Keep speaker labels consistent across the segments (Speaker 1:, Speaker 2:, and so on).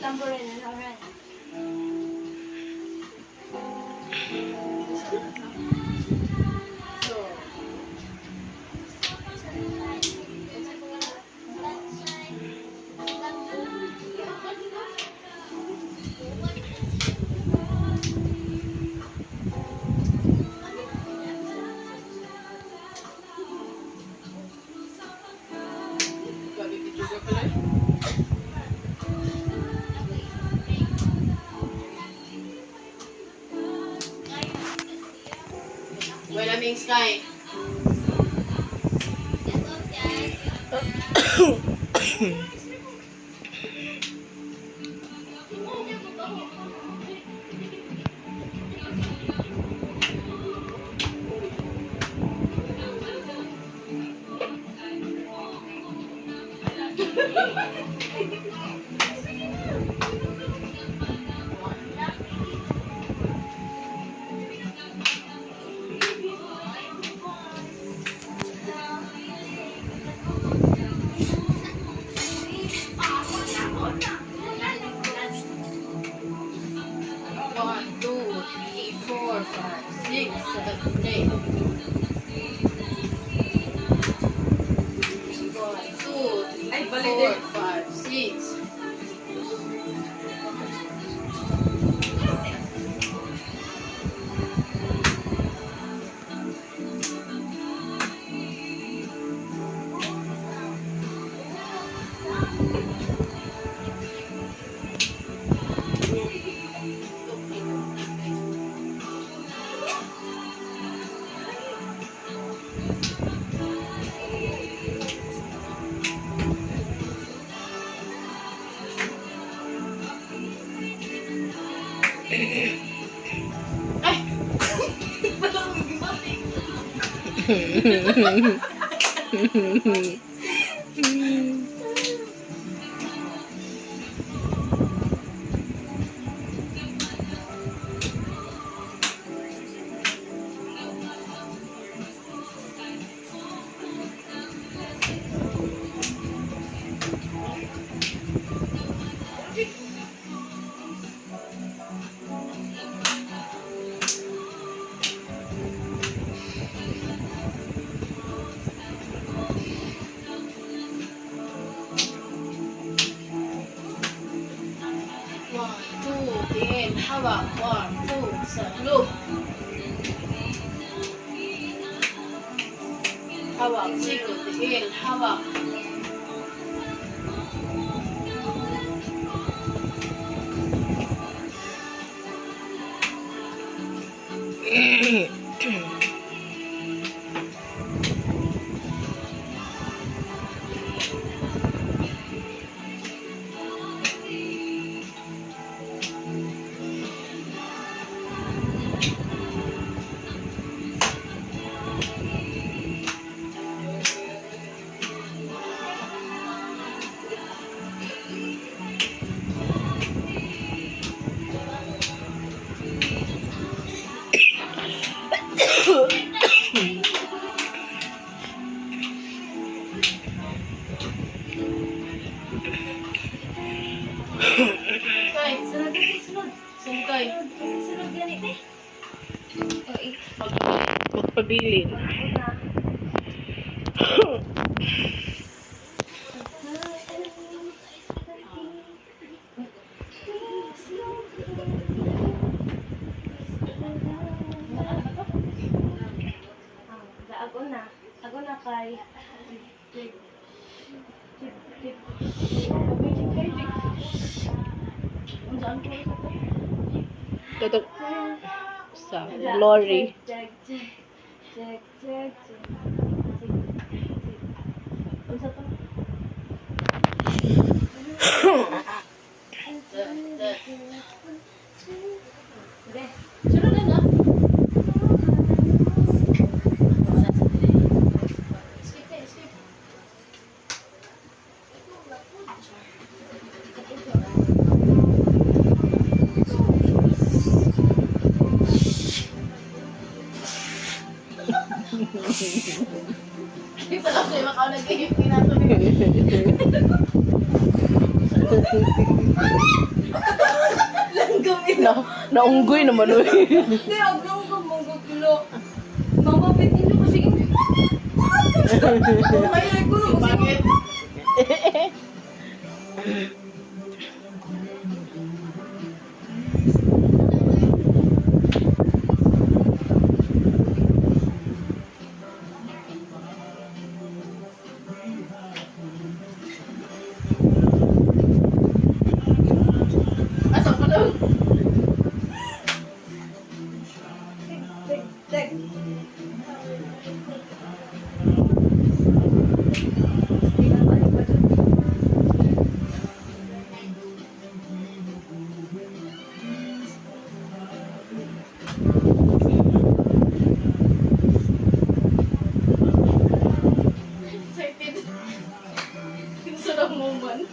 Speaker 1: tambourine is alright.
Speaker 2: Malaming sky. One, two, three, four, five, six, seven, eight. One, two, three, four, five, six. Ay! Walang magbibati. One, two, tingin, hawak. One, two, salub. Hawak, sikot, tingin, hawak. Kay, sunod na sunod. Sunod kay.
Speaker 1: Sunod ganit eh.
Speaker 3: Magpabilin.
Speaker 1: Ako na kay.
Speaker 3: Tutok sa lorry.
Speaker 1: Check. Unsa to? Okay.
Speaker 2: Sunod na na. Skip. Kita kasi makaw nag-ihip kinatuloy.
Speaker 3: Naunggoy naman uy.
Speaker 2: Hindi, aglaw ka mong kilo. Mamapit nyo kasi. Kaya ko na kasi. Asa pa daw?
Speaker 1: Tek.
Speaker 2: Excited. Gusto ng moment.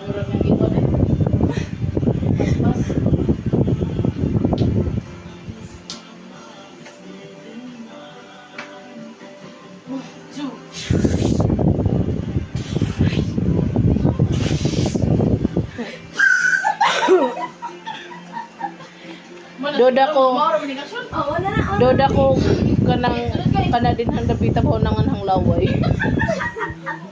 Speaker 2: Murag nang ito eh. Mas.
Speaker 3: Doda ko.
Speaker 1: Oh, wala na.
Speaker 3: Doda ko kanang kana din hang dapita ko nangan hang laway.